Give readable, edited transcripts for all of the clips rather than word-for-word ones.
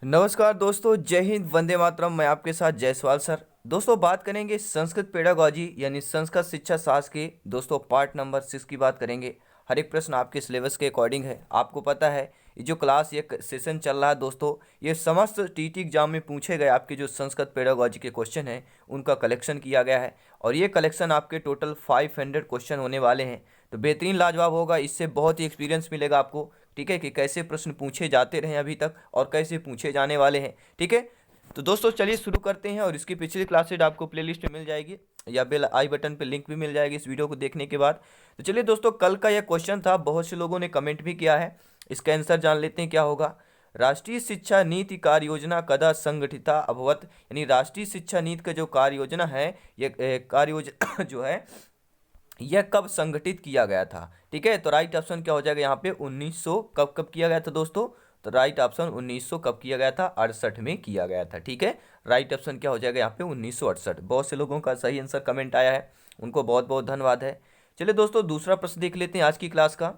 नमस्कार दोस्तों, जय हिंद, वंदे मातरम। मैं आपके साथ जायसवाल सर। दोस्तों बात करेंगे संस्कृत पेडागॉजी यानी संस्कृत शिक्षा शास्त्र के दोस्तों पार्ट नंबर 6 की बात करेंगे। हर एक प्रश्न आपके सिलेबस के अकॉर्डिंग है। आपको पता है ये जो क्लास ये सेशन चल रहा है दोस्तों, ये समस्त टीटी एग्जाम में पूछे गए आपके जो संस्कृत पेडागॉजी के क्वेश्चन हैं उनका कलेक्शन किया गया है। और ये कलेक्शन आपके टोटल 500 क्वेश्चन होने वाले हैं। तो बेहतरीन लाजवाब होगा, इससे बहुत ही एक्सपीरियंस मिलेगा आपको। ठीक है कि कैसे प्रश्न पूछे जाते रहे अभी तक और कैसे पूछे जाने वाले हैं। ठीक है, तो दोस्तों चलिए शुरू करते हैं। और इसकी पिछली क्लासेज आपको प्लेलिस्ट में मिल जाएगी या बेल आई बटन पे लिंक भी मिल जाएगी इस वीडियो को देखने के बाद। तो चलिए दोस्तों, कल का यह क्वेश्चन था, बहुत से लोगों ने कमेंट भी किया है। इसका आंसर जान लेते हैं क्या होगा। राष्ट्रीय शिक्षा नीति कार्य योजना कदा संगठिता अभवत, यानी राष्ट्रीय शिक्षा नीति का जो कार्य योजना है, ये कार्य योजना जो है यह कब संगठित किया गया था। ठीक है, तो राइट ऑप्शन क्या हो जाएगा यहाँ पे 1900। कब कब किया गया था दोस्तों, तो राइट ऑप्शन 1900 कब किया गया था, 68 में किया गया था। ठीक है, राइट ऑप्शन क्या हो जाएगा यहाँ पे 1968। बहुत से लोगों का सही आंसर कमेंट आया है, उनको बहुत बहुत धन्यवाद है। चलिए दोस्तों दूसरा प्रश्न देख लेते हैं आज की क्लास का।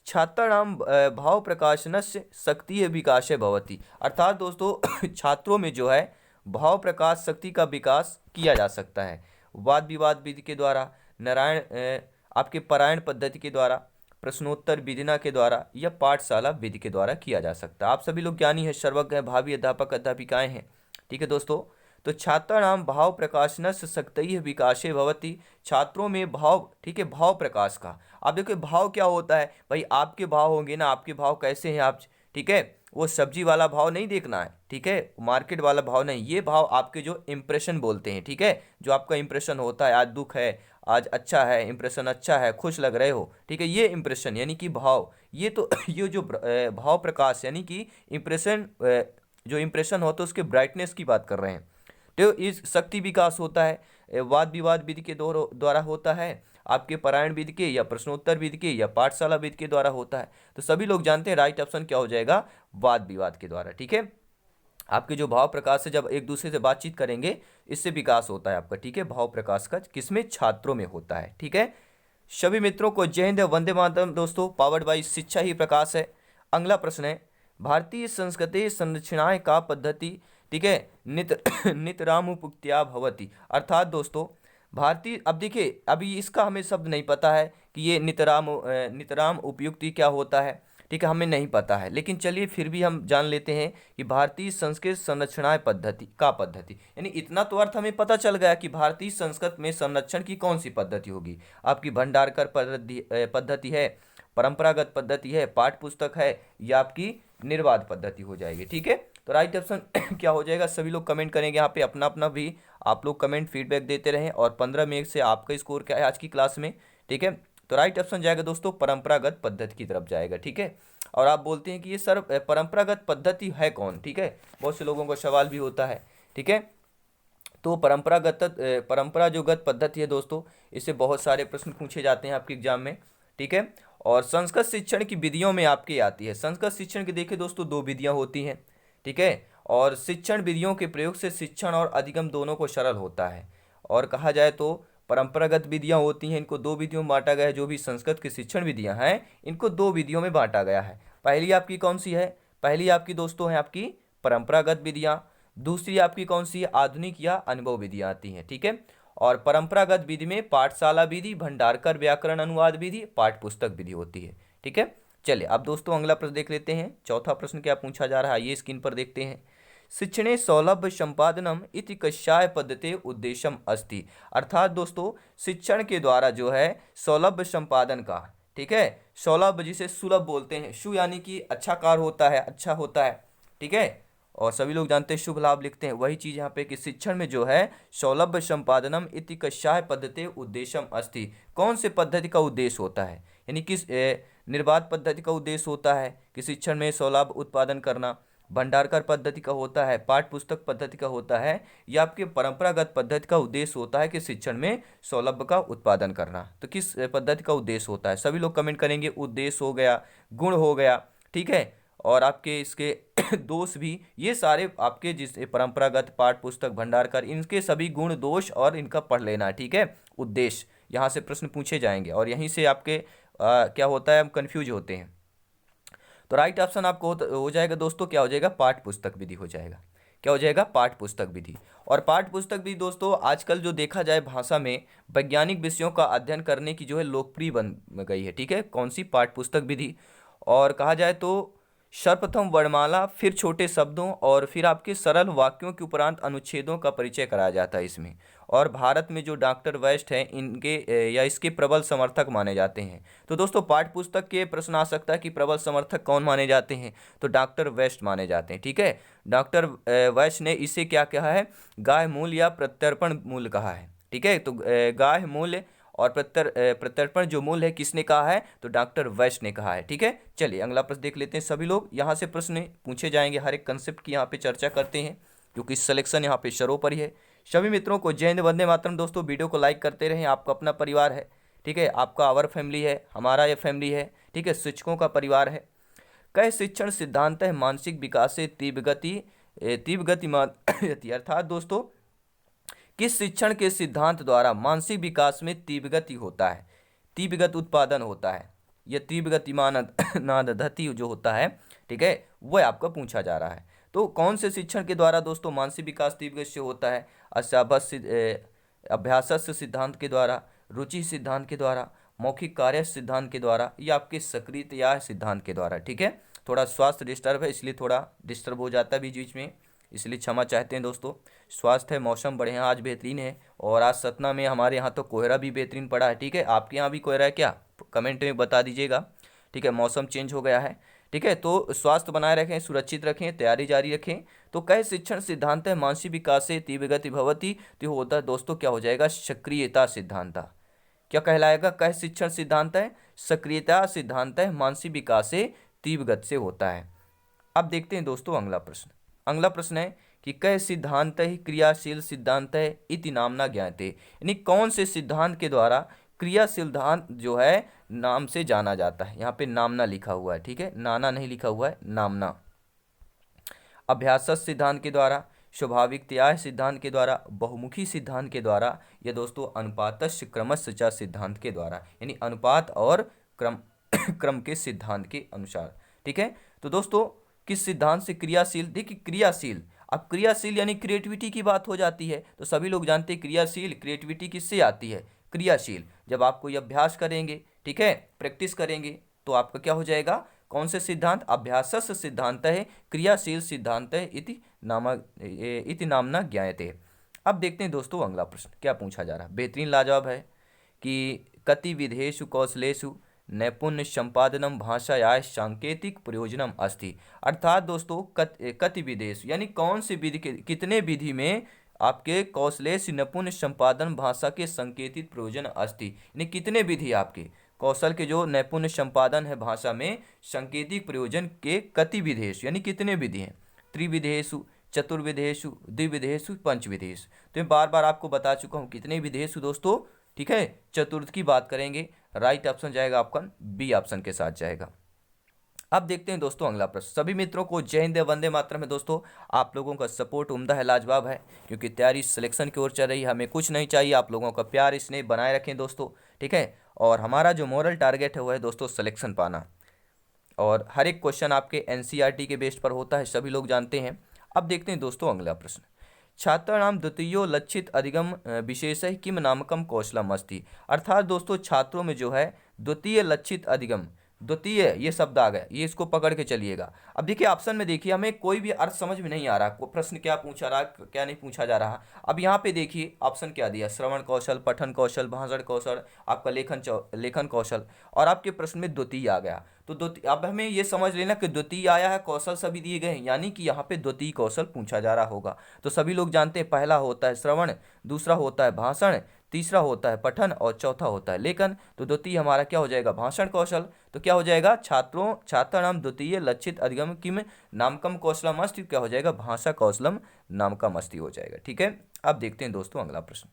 छात्राणाम भाव प्रकाशनस्य शक्ति विकास भवति, अर्थात दोस्तों छात्रों में जो है भाव प्रकाश शक्ति का विकास किया जा सकता है वाद विवाद विधि के द्वारा, नारायण आपके पारायण पद्धति के द्वारा, प्रश्नोत्तर विधिना के द्वारा या पाठशाला विधि के द्वारा किया जा सकता है। आप सभी लोग ज्ञानी हैं, सर्वज्ञ हैं, भावी अध्यापक अध्यापिकाएं हैं। ठीक है दोस्तों, तो छात्राणाम भाव प्रकाशनस्य शक्ति विकासे भवति, छात्रों में भाव, ठीक है, भाव प्रकाश का। आप देखो भाव क्या होता है भाई, आपके भाव होंगे ना, आपके भाव कैसे हैं आप। ठीक है, वो सब्जी वाला भाव नहीं देखना है, ठीक है, मार्केट वाला भाव नहीं, ये भाव आपके जो इंप्रेशन बोलते हैं। ठीक है, जो आपका इंप्रेशन होता है, आज दुख है, आज अच्छा है, इंप्रेशन अच्छा है, खुश लग रहे हो। ठीक है, ये इंप्रेशन यानी कि भाव, ये तो ये जो भाव प्रकाश यानी कि इंप्रेशन, जो इंप्रेशन होता है उसके ब्राइटनेस की बात कर रहे हैं। तो इस शक्ति विकास होता है वाद विवाद विधि के द्वारा होता है, आपके पारायण विधि के या प्रश्नोत्तर विधि के या पाठशाला विधि के द्वारा होता है। तो सभी लोग जानते हैं राइट ऑप्शन क्या हो जाएगा, वाद विवाद के द्वारा। ठीक है, आपके जो भाव प्रकाश से जब एक दूसरे से बातचीत करेंगे इससे विकास होता है आपका। ठीक है, भाव प्रकाश का किसमें, छात्रों में होता है। ठीक है, सभी मित्रों को जय हिंद, वंदे मातरम। दोस्तों पावर्ड बाई शिक्षा ही प्रकाश है। अगला प्रश्न है, भारतीय संस्कृति संरचनाएं का पद्धति, ठीक है, नित नितरामुपत्या भवति, अर्थात दोस्तों भारतीय, अब देखिए अभी इसका हमें शब्द नहीं पता है कि ये नितराम उपयुक्ति क्या होता है। ठीक है, हमें नहीं पता है, लेकिन चलिए फिर भी हम जान लेते हैं कि भारतीय संस्कृत संरक्षणाएं पद्धति का पद्धति, यानी इतना तो अर्थ हमें पता चल गया कि भारतीय संस्कृत में संरक्षण की कौन सी पद्धति होगी। आपकी भंडारकर पद्धति है, परंपरागत पद्धति है, पाठ पुस्तक है, या आपकी निर्वाध पद्धति हो जाएगी। ठीक है, तो राइट ऑप्शन क्या हो जाएगा, सभी लोग कमेंट करेंगे यहाँ पे अपना अपना भी, आप लोग कमेंट फीडबैक देते रहें। और 15 मिनट से आपका स्कोर क्या है आज की क्लास में। ठीक है, तो राइट ऑप्शन जाएगा दोस्तों परंपरागत पद्धति की तरफ जाएगा। ठीक है, और आप बोलते हैं कि ये सर परंपरागत पद्धति है कौन। ठीक है, बहुत से लोगों का सवाल भी होता है। ठीक है, तो परंपरा जो गत पद्धति है दोस्तों, इससे बहुत सारे प्रश्न पूछे जाते हैं आपके एग्जाम में। ठीक है, और संस्कृत शिक्षण की विधियों में आपके आती है। संस्कृत शिक्षण की देखिए दोस्तों दो विधियां होती हैं। ठीक है, और शिक्षण विधियों के प्रयोग से शिक्षण और अधिगम दोनों को सरल होता है। और कहा जाए तो परंपरागत विधियां होती हैं, इनको दो विधियों में बांटा गया है। जो भी संस्कृत की शिक्षण विधियां हैं इनको दो विधियों में बांटा गया है। पहली आपकी कौन सी है, पहली आपकी दोस्तों है आपकी परंपरागत विधियां, दूसरी आपकी कौन सी है, आधुनिक या अनुभव विधियां आती हैं। ठीक है, और परंपरागत विधि में पाठशाला विधि, भंडारकर व्याकरण अनुवाद विधि, पाठ पुस्तक विधि होती है। ठीक है, चलिए अब दोस्तों अगला प्रश्न देख लेते हैं। चौथा प्रश्न क्या पूछा जा रहा है ये स्क्रीन पर देखते हैं। शिक्षणे सौलभ्य संपादनम इति कस्याय पद्धते उद्देश्यम अस्ति, अर्थात दोस्तों शिक्षण के द्वारा जो है सौलभ्य संपादन का, ठीक है, सौलभ जिसे सुलभ बोलते हैं, सु यानी कि अच्छा कार होता है, अच्छा होता है। ठीक है, और सभी लोग जानते हैं शुभ लाभ लिखते हैं, वही चीज यहाँ पे कि शिक्षण में जो है सौलभ्य संपादनम इति कस्याय पद्धते उद्देश्यम अस्ति, कौन से पद्धति का उद्देश्य होता है, यानी किस निर्बाध पद्धति का उद्देश्य होता है कि शिक्षण में सौलभ उत्पादन करना, भंडारकर पद्धति का होता है, पाठ पुस्तक पद्धति का होता है, या आपके परंपरागत पद्धति का उद्देश्य होता है कि शिक्षण में सौलभ का उत्पादन करना। तो किस पद्धति का उद्देश्य होता है, सभी लोग कमेंट करेंगे। उद्देश्य हो गया, गुण हो गया, ठीक है, और आपके इसके दोष भी, ये सारे आपके जिस परंपरागत पाठ पुस्तक भंडारकर, इनके सभी गुण दोष और इनका पढ़ लेना है। ठीक है, उद्देश्य यहाँ से प्रश्न पूछे जाएंगे और यहीं से आपके क्या होता है, हम कंफ्यूज होते हैं। तो राइट ऑप्शन आपको हो जाएगा दोस्तों, क्या हो जाएगा, पाठ्य पुस्तक विधि हो जाएगा। क्या हो जाएगा, पाठ्य पुस्तक विधि। और पाठ्य पुस्तक विधि दोस्तों आजकल जो देखा जाए भाषा में वैज्ञानिक विषयों का अध्ययन करने की जो है लोकप्रिय बन गई है। ठीक है, कौन सी, पाठ्य पुस्तक विधि। और कहा जाए तो सर्वप्रथम वर्णमाला, फिर छोटे शब्दों और फिर आपके सरल वाक्यों के उपरांत अनुच्छेदों का परिचय कराया जाता है इसमें। और भारत में जो डॉक्टर वेस्ट हैं इनके या इसके प्रबल समर्थक माने जाते हैं। तो दोस्तों पाठ्य पुस्तक के प्रश्न आ सकता है कि प्रबल समर्थक कौन माने जाते हैं, तो डॉक्टर वेस्ट माने जाते हैं। ठीक है, डॉक्टर वेस्ट ने इसे क्या कहा है, गाह्य मूल या प्रत्यर्पण मूल कहा है। ठीक है, तो गाह्य मूल्य और प्रत्यर्पण जो मूल है किसने कहा है, तो डॉक्टर वेस्ट ने कहा है। ठीक है, चलिए अगला प्रश्न देख लेते हैं। सभी लोग यहाँ से प्रश्न पूछे जाएंगे, हर एक कंसेप्ट की यहाँ पे चर्चा करते हैं क्योंकि सिलेक्शन यहाँ पे सर्वोपरि है। सभी मित्रों को जय हिंद, वंदे मातरम। दोस्तों वीडियो को लाइक करते रहें, आपका अपना परिवार है। ठीक है, आपका आवर फैमिली है, हमारा ये फैमिली है। ठीक है, शिक्षकों का परिवार है। कई शिक्षण सिद्धांत है मानसिक विकास से तीव्र गति अर्थात दोस्तों किस शिक्षण के सिद्धांत द्वारा मानसिक विकास में तीव्र गति होता है, तीव्र गति उत्पादन होता है, यह तीव्र गति नादधति जो होता है। ठीक है, वह आपका पूछा जा रहा है। तो कौन से शिक्षण के द्वारा दोस्तों मानसिक विकास तीव्र गति से होता है, अभ्यास सिद्धांत के द्वारा, रुचि सिद्धांत के द्वारा, मौखिक कार्य सिद्धांत के द्वारा, या आपके सक्रियता सिद्धांत के द्वारा। ठीक है, थोड़ा स्वास्थ्य डिस्टर्ब है इसलिए थोड़ा डिस्टर्ब हो जाता है बीच बीच में, इसलिए क्षमा चाहते हैं दोस्तों। स्वास्थ्य है, मौसम बढ़िया आज बेहतरीन है। और आज सतना में हमारे यहाँ तो कोहरा भी बेहतरीन पड़ा है। ठीक है, आपके यहाँ भी कोहरा है क्या, कमेंट में बता दीजिएगा। ठीक है, मौसम चेंज हो गया है। ठीक है, तो स्वास्थ्य बनाए रखें, सुरक्षित रखें, तैयारी जारी रखें। तो कई शिक्षण सिद्धांत है मानसिक विकास से तीव्र गति भवती, तो होता है दोस्तों क्या हो जाएगा, सक्रियता सिद्धांत। क्या कहलाएगा, कई शिक्षण सिद्धांत है सक्रियता सिद्धांत है मानसिक विकास से तीव्र गति से होता है। अब देखते हैं दोस्तों अगला प्रश्न। अगला प्रश्न है कि कई सिद्धांत ही क्रियाशील सिद्धांत है इति नामना ज्ञाते, यानी कौन से सिद्धांत के द्वारा क्रियाशील सिद्धांत जो है नाम से जाना जाता है। यहाँ पे नामना लिखा हुआ है, ठीक है, नाना नहीं लिखा हुआ है, नामना। अभ्यास सिद्धांत के द्वारा, स्वाभाविकतया सिद्धांत के द्वारा, बहुमुखी सिद्धांत के द्वारा, या दोस्तों अनुपातस्य क्रमस्य च सिद्धांत के द्वारा, यानी अनुपात और क्रम क्रम के सिद्धांत के अनुसार। ठीक है, तो दोस्तों किस सिद्धांत से क्रियाशील, देखिए क्रियाशील, अब क्रियाशील यानी क्रिएटिविटी की बात हो जाती है। तो सभी लोग जानते हैं क्रियाशील, क्रिएटिविटी किससे आती है, क्रियाशील। जब आप कोई अभ्यास करेंगे, ठीक है, प्रैक्टिस करेंगे, तो आपका क्या हो जाएगा, कौन से सिद्धांत, अभ्यासस्य सिद्धांत है क्रियाशील सिद्धांत है इति नामना ज्ञायते। अब देखते हैं दोस्तों अगला प्रश्न क्या पूछा जा रहा है, बेहतरीन लाजवाब है कि कति विधेषु कौशलेषु नैपुण्य संपादनम भाषाया सांकेतिक प्रयोजनम अस्ति। अर्थात दोस्तों कति विधेषु यानी कौन सी विधि के, कितने विधि में आपके कौशलेषु नैपुण्य संपादन भाषा के संकेतित प्रयोजन अस्ति, यानी कितने विधि आपके कौशल के जो नैपुण्य संपादन है भाषा में संकेतिक प्रयोजन के कति विधेषु यानी कितने विधि हैं, त्रिविधेषु, चतुर्विधेषु, द्विविधेषु, पंचविधेषु। तो मैं बार बार आपको बता चुका हूँ कितने विधेषु दोस्तों। ठीक है, चतुर्थ की बात करेंगे, राइट ऑप्शन जाएगा आपका बी ऑप्शन के साथ जाएगा। अब देखते हैं दोस्तों अगला प्रश्न। सभी मित्रों को जय हिंद वंदे मातरम है। दोस्तों आप लोगों का सपोर्ट उम्दा है, लाजवाब है, क्योंकि तैयारी सिलेक्शन की ओर चल रही है। हमें कुछ नहीं चाहिए, आप लोगों का प्यार स्नेह बनाए रखें दोस्तों। ठीक है, और हमारा जो मोरल टारगेट है वो है दोस्तों सिलेक्शन पाना, और हर एक क्वेश्चन आपके एनसीईआरटी के बेस पर होता है, सभी लोग जानते हैं। अब देखते हैं दोस्तों अगला प्रश्न। छात्राणाम द्वितीयो लक्षित अधिगम विशेषः किम नामकम कौशलम अस्ति। अर्थात दोस्तों छात्रों में जो है द्वितीय लक्षित अधिगम, द्वितीय ये शब्द आ गया, ये इसको पकड़ के चलिएगा। अब देखिए ऑप्शन में देखिए हमें कोई भी अर्थ समझ में नहीं आ रहा, प्रश्न क्या पूछा रहा क्या नहीं पूछा जा रहा। अब यहाँ पे देखिए ऑप्शन क्या दिया, श्रवण कौशल, पठन कौशल, भाषण कौशल, आपका लेखन कौशल, और आपके प्रश्न में द्वितीय आ गया। तो द्वितीय, अब हमें ये समझ लेना कि द्वितीय आया है, कौशल सभी दिए गए हैं, यानी कि यहाँ पे द्वितीय कौशल पूछा जा रहा होगा। तो सभी लोग जानते हैं पहला होता है श्रवण, दूसरा होता है भाषण, तीसरा होता है पठन, और चौथा होता है लेखन। तो द्वितीय हमारा क्या हो जाएगा, भाषण कौशल। तो क्या हो जाएगा, छात्राणाम द्वितीय लक्षित अधिगम किम नामकम कौशलम अस्ति, क्या हो जाएगा, भाषा कौशलम नामकम अस्ति हो जाएगा। ठीक है, अब देखते हैं दोस्तों अगला प्रश्न।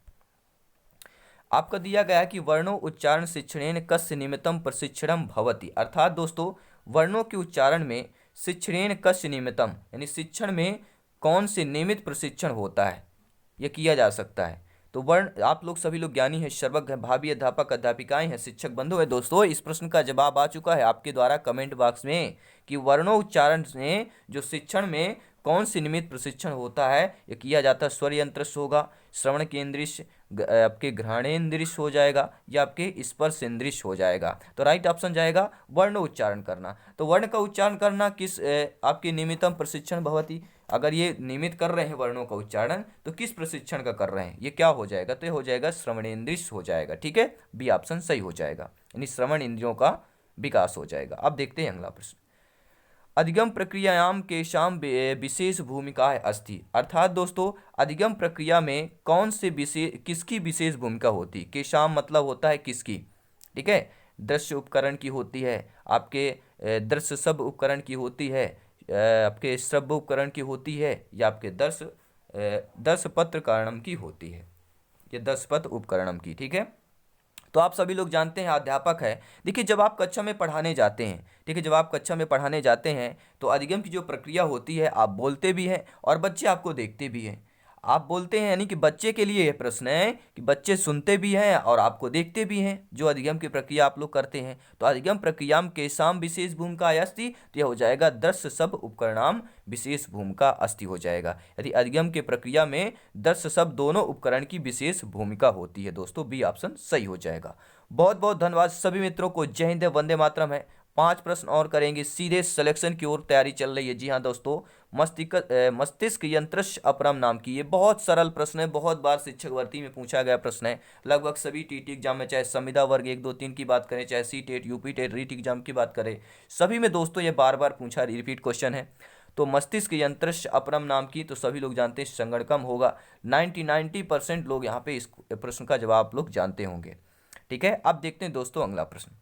आपका दिया गया है कि वर्णों उच्चारण शिक्षणेन कस्य निमित्तम प्रशिक्षणम भवति। अर्थात दोस्तों वर्णों के उच्चारण में शिक्षणेन कस्य निमित्तम, यानी शिक्षण में कौन से नियमित प्रशिक्षण होता है, यह किया जा सकता है। तो वर्ण आप लोग सभी लोग ज्ञानी हैं, सर्वज्ञ हैं, भावी अध्यापक अध्यापिकाएं हैं, शिक्षक बंधु है। दोस्तों इस प्रश्न का जवाब आ चुका है आपके द्वारा कमेंट बॉक्स में कि वर्णोच्चारण में जो शिक्षण में कौन सी निमित्त प्रशिक्षण होता है, ये किया जाता है स्वर यंत्र से होगा, श्रवण केंद्रीय आपके घ्राणेन्द्रिय हो जाएगा, या आपके स्पर्श इंद्रिय हो जाएगा। तो राइट ऑप्शन जाएगा वर्ण उच्चारण करना। तो वर्ण का उच्चारण करना किस आपके निमित्तम प्रशिक्षण भवती, अगर ये नियमित कर रहे हैं वर्णों का उच्चारण तो किस प्रशिक्षण का कर रहे हैं, ये क्या हो जाएगा, तो ये हो जाएगा श्रवणेन्द्रिय हो जाएगा। ठीक है, बी ऑप्शन सही हो जाएगा, यानी श्रवण इंद्रियों का विकास हो जाएगा। अब देखते हैं अगला प्रश्न। अधिगम प्रक्रियायाम केशाम विशेष भूमिका है अस्ति, अर्थात दोस्तों अधिगम प्रक्रिया में कौन से विशेष किसकी विशेष भूमिका होती है। केशाम मतलब होता है किसकी, ठीक है, दृश्य उपकरण की होती है, आपके दृश्य सब उपकरण की होती है, आपके श्रव्य उपकरण की होती है, या आपके दर्श पत्र कारणम की होती है, ये दर्श पत्र उपकरणम की। ठीक है, तो आप सभी लोग जानते हैं अध्यापक है। देखिए जब आप कक्षा में पढ़ाने जाते हैं, ठीक है, जब आप कक्षा में पढ़ाने जाते हैं तो अधिगम की जो प्रक्रिया होती है, आप बोलते भी हैं और बच्चे आपको देखते भी हैं। आप बोलते हैं यानी कि बच्चे के लिए यह प्रश्न है कि बच्चे सुनते भी हैं और आपको देखते भी हैं जो अधिगम की प्रक्रिया आप लोग करते हैं। तो अधिगम प्रक्रिया में केसाम विशेष भूमिका अस्ति, तो यह हो जाएगा दर्श सब उपकरणाम विशेष भूमिका अस्ति हो जाएगा। यदि अधिगम के प्रक्रिया में दर्श सब दोनों उपकरण की विशेष भूमिका होती है। दोस्तों बी ऑप्शन सही हो जाएगा। बहुत बहुत धन्यवाद सभी मित्रों को। जय हिंद, वंदे मातरम है। 5 प्रश्न और करेंगे, सीधे सिलेक्शन की ओर तैयारी चल रही है। जी हाँ दोस्तों, मस्तिष्क यंत्रस्य अपरम नाम की, ये बहुत सरल प्रश्न है, बहुत बार शिक्षक भर्ती में पूछा गया प्रश्न है। लगभग सभी टीटी एग्जाम में, चाहे संविदा वर्ग 1, 2, 3 की बात करें, चाहे C TET, UP TET, REET exam की बात करें, सभी में दोस्तों ये बार बार पूछा, रिपीट क्वेश्चन है। तो मस्तिष्क यंत्रस्य अपरम नाम की, तो सभी लोग जानते हैं संगणकम होगा। 90% लोग यहाँ पे इस प्रश्न का जवाब लोग जानते होंगे। ठीक है, अब देखते हैं दोस्तों अगला प्रश्न।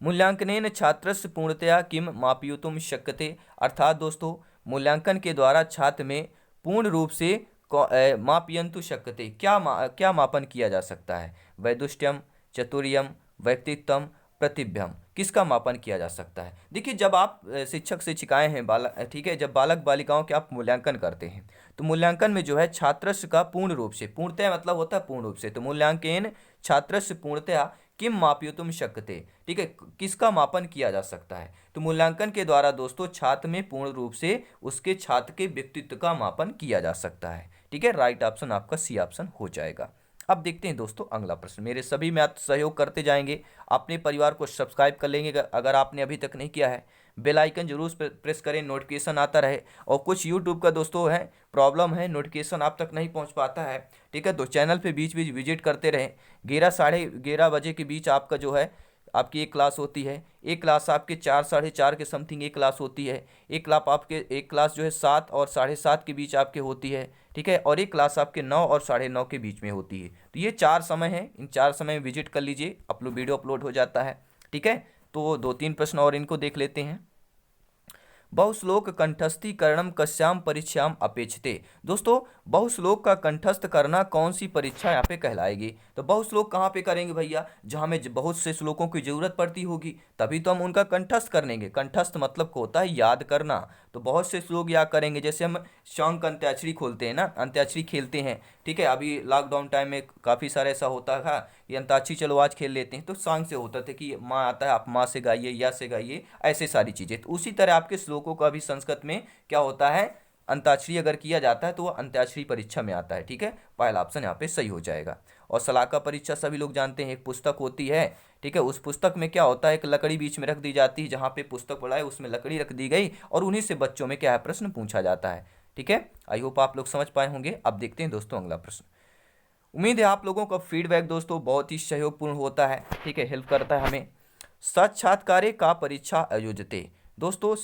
मूल्यांकनेन छात्रस्य पूर्णतया किम मापयितुं शक्यते, अर्थात दोस्तों मूल्यांकन के द्वारा छात्र में पूर्ण रूप से मापयन्तु शक्यते, क्या मापन किया जा सकता है। वैदुष्ट्यम, चतुर्यम, व्यक्तित्वम, प्रतिभ्यम, किसका मापन किया जा सकता है। देखिए जब आप शिक्षक से शिकाए हैं बालक, ठीक है, जब बालक बालिकाओं के आप मूल्यांकन करते हैं तो मूल्यांकन में जो है छात्रस्य का पूर्ण रूप से, पूर्णतया मतलब होता है पूर्ण रूप से, तो मूल्यांकन छात्रस्य पूर्णतया किम मापयितुं शक्यते, ठीक है, किसका मापन किया जा सकता है। तो मूल्यांकन के द्वारा दोस्तों छात्र में पूर्ण रूप से उसके छात्र के व्यक्तित्व का मापन किया जा सकता है। ठीक है, राइट ऑप्शन आपका सी ऑप्शन हो जाएगा। अब देखते हैं दोस्तों अगला प्रश्न। मेरे सभी मित्र सहयोग करते जाएंगे, अपने परिवार को सब्सक्राइब कर लेंगे अगर आपने अभी तक नहीं किया है, बेल आइकन जरूर प्रेस करें, नोटिफिकेशन आता रहे। और कुछ यूट्यूब का दोस्तों है प्रॉब्लम है, नोटिफिकेशन आप तक नहीं पहुंच पाता है, ठीक है, तो चैनल पे बीच बीच विजिट करते रहें। 11 साढ़े 11 बजे के बीच आपका जो है आपकी एक क्लास होती है, एक क्लास आपके 4 साढ़े 4 के समथिंग एक क्लास होती है, एक क्लास जो है 7 और साढ़े 7 के बीच आपके होती है, ठीक है, और एक क्लास आपके 9 और साढ़े 9 के बीच में होती है। तो ये 4 समय हैं, इन 4 समय में विजिट कर लीजिए, वीडियो अपलोड हो जाता है। ठीक है, तो 2-3 प्रश्न और इनको देख लेते हैं। बहुश्लोक कंठस्थीकरणम कस्याम परीक्षाम अपेक्षते, दोस्तों बहुश्लोक का कंठस्थ करना कौन सी परीक्षा यहाँ पे कहलाएगी। तो बहुश्लोक कहाँ पे करेंगे भैया, जहाँ हमें बहुत से श्लोकों की जरूरत पड़ती होगी तभी तो हम उनका कंठस्थ करेंगे। कंठस्थ मतलब होता है याद करना, तो बहुत से श्लोक याद करेंगे। जैसे हम शौक अंत्याक्षरी खोलते हैं ना, अंत्याक्षरी खेलते हैं, ठीक है, अभी लॉकडाउन टाइम में काफ़ी सारा ऐसा होता था कि अंताक्षरी चलो आज खेल लेते हैं, तो सॉन्ग से होता था कि माँ आता है आप माँ से गाइए, या से गाइए, ऐसे सारी चीज़ें। तो उसी तरह आपके श्लोकों का भी संस्कृत में क्या होता है, अंताक्षरी अगर किया जाता है तो वह अंत्याक्षरी परीक्षा में आता है। ठीक है, पहला ऑप्शन यहाँ पे सही हो जाएगा। और सलाका परीक्षा सभी लोग जानते हैं, एक पुस्तक होती है, ठीक है, उस पुस्तक में क्या होता है, एक लकड़ी बीच में रख दी जाती है, जहाँ पे पुस्तक पढ़ा है उसमें लकड़ी रख दी गई और उन्हीं से बच्चों में क्या है प्रश्न पूछा जाता है। ठीक है, आई होप आप लोग समझ पाए होंगे। अब देखते हैं दोस्तों अगला प्रश्न। उम्मीद है आप लोगों का फीडबैक दोस्तों बहुत ही सहयोगपूर्ण होता है, ठीक है, हेल्प करता है हमें। साक्षात्कारे का परीक्षा आयोजते, दोस्तों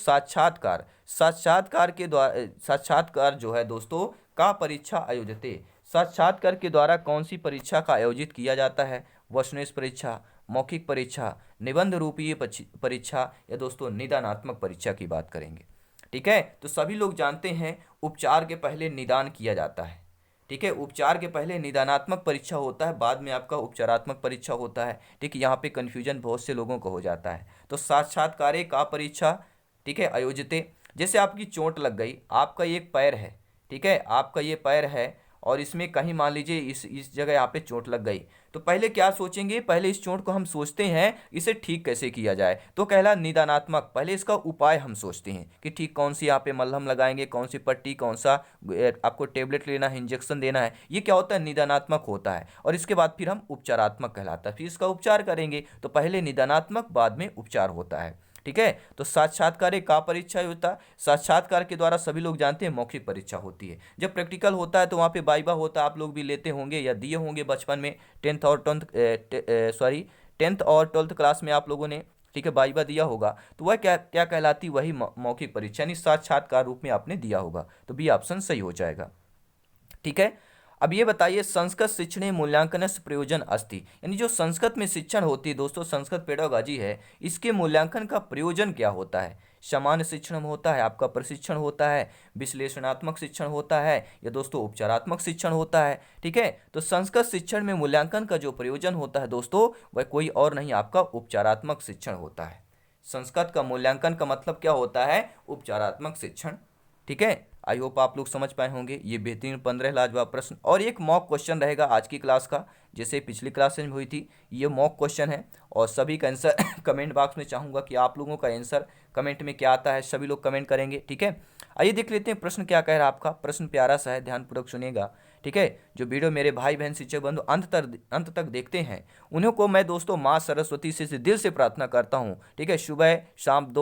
साक्षात्कार के द्वारा, साक्षात्कार जो है दोस्तों का परीक्षा आयोजते, साक्षात्कार के द्वारा कौन सी परीक्षा का आयोजित किया जाता है। वचनेश परीक्षा, मौखिक परीक्षा, निबंध रूपीय परीक्षा, या दोस्तों निदानात्मक परीक्षा की बात करेंगे। ठीक है, तो सभी लोग जानते हैं उपचार के पहले निदान किया जाता है। ठीक है, उपचार के पहले निदानात्मक परीक्षा होता है, बाद में आपका उपचारात्मक परीक्षा होता है। ठीक है, यहाँ पे कन्फ्यूजन बहुत से लोगों को हो जाता है। तो साक्षात्कारे का परीक्षा, ठीक है, आयोजिते, जैसे आपकी चोट लग गई, आपका एक पैर है, ठीक है, आपका ये पैर है और इसमें कहीं मान लीजिए इस जगह यहाँ पे चोट लग गई, तो पहले क्या सोचेंगे, पहले इस चोट को हम सोचते हैं इसे ठीक कैसे किया जाए, तो कहला निदानात्मक, पहले इसका उपाय हम सोचते हैं कि ठीक कौन सी यहाँ पे मलहम लगाएंगे, कौन सी पट्टी, कौन सा आपको टेबलेट लेना है, इंजेक्शन देना है, ये क्या होता है, निदानात्मक होता है। और इसके बाद फिर हम उपचारात्मक कहलाता है, फिर इसका उपचार करेंगे, तो पहले निदानात्मक बाद में उपचार होता है। ठीक है, तो साक्षात्कार एक का परीक्षा होता है, साक्षात्कार के द्वारा सभी लोग जानते हैं मौखिक परीक्षा होती है। जब प्रैक्टिकल होता है तो वहाँ पे वाइवा होता है, आप लोग भी लेते होंगे या दिए होंगे बचपन में, टेंथ और ट्वेल्थ क्लास में आप लोगों ने, ठीक है, वाइवा दिया होगा, तो वह क्या क्या कहलाती, वही मौखिक परीक्षा यानी साक्षात्कार रूप में आपने दिया होगा, तो बी ऑप्शन सही हो जाएगा। ठीक है, अब ये बताइए संस्कृत शिक्षण मूल्यांकन प्रयोजन अस्ति, यानी जो संस्कृत में शिक्षण होती है दोस्तों, संस्कृत पेडागॉजी है, इसके मूल्यांकन का प्रयोजन क्या होता है। सामान्य शिक्षण होता है, आपका प्रशिक्षण होता है, विश्लेषणात्मक शिक्षण होता है, या दोस्तों उपचारात्मक शिक्षण होता है। ठीक है, तो संस्कृत शिक्षण में मूल्यांकन का जो प्रयोजन होता है दोस्तों, वह कोई और नहीं आपका उपचारात्मक शिक्षण होता है। संस्कृत का मूल्यांकन का मतलब क्या होता है, उपचारात्मक शिक्षण। ठीक है, आई होप आप लोग समझ पाए होंगे। ये बेहतरीन 15 लाजवाब प्रश्न, और एक मॉक क्वेश्चन रहेगा आज की क्लास का, जैसे पिछली क्लास में हुई थी, ये मॉक क्वेश्चन है, और सभी का आंसर कमेंट बॉक्स में चाहूँगा कि आप लोगों का आंसर कमेंट में क्या आता है, सभी लोग कमेंट करेंगे। ठीक है, आइए देख लेते हैं प्रश्न क्या कह रहा है आपका। प्रश्न प्यारा सा है, ध्यानपूर्वक सुनिएगा। ठीक है, जो वीडियो मेरे भाई बहन शिक्षक बंधु अंत तक देखते हैं, उन्हें को मैं दोस्तों माँ सरस्वती से दिल से प्रार्थना करता हूँ। ठीक है, सुबह शाम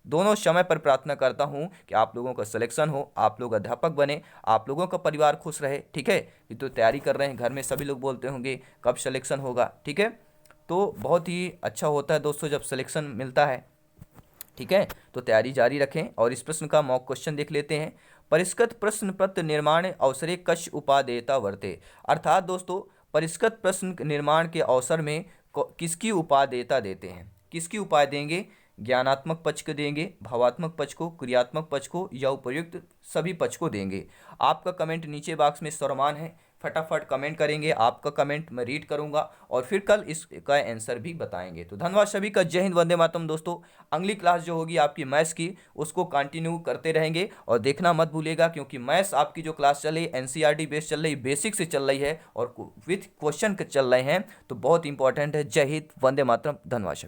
दोनों समय पर प्रार्थना करता हूं कि आप लोगों का सिलेक्शन हो, आप लोग अध्यापक बने, आप लोगों का परिवार खुश रहे। ठीक है, ये तो तैयारी कर रहे हैं, घर में सभी लोग बोलते होंगे कब सिलेक्शन होगा। ठीक है, तो बहुत ही अच्छा होता है दोस्तों जब सिलेक्शन मिलता है। ठीक है, तो तैयारी जारी रखें, और इस प्रश्न का मॉक क्वेश्चन देख लेते हैं। परिष्कृत प्रश्न पत्र निर्माण अवसरे कश उपादेयता वर्ते, अर्थात दोस्तों परिष्कृत प्रश्न निर्माण के अवसर में किसकी उपादेयता देते हैं, किसकी उपाय देंगे, ज्ञानात्मक पक्ष को देंगे, भावात्मक पक्ष को, क्रियात्मक पक्ष को, या उपयुक्त सभी पक्ष को देंगे। आपका कमेंट नीचे बॉक्स में सर्वमान है, फटाफट कमेंट करेंगे, आपका कमेंट मैं रीड करूंगा, और फिर कल इसका आंसर भी बताएंगे। तो धन्यवाद सभी का, जय हिंद, वंदे मातरम दोस्तों। अगली क्लास जो होगी आपकी मैथ्स की, उसको कंटिन्यू करते रहेंगे, और देखना मत भूलिएगा, क्योंकि मैथ्स आपकी जो क्लास चल रही है एनसीईआरटी बेस्ड चल रही है, बेसिक से चल रही है, और विथ क्वेश्चन चल रहे हैं, तो बहुत इंपॉर्टेंट है। जय हिंद, वंदे मातरम, धन्यवाद सभी।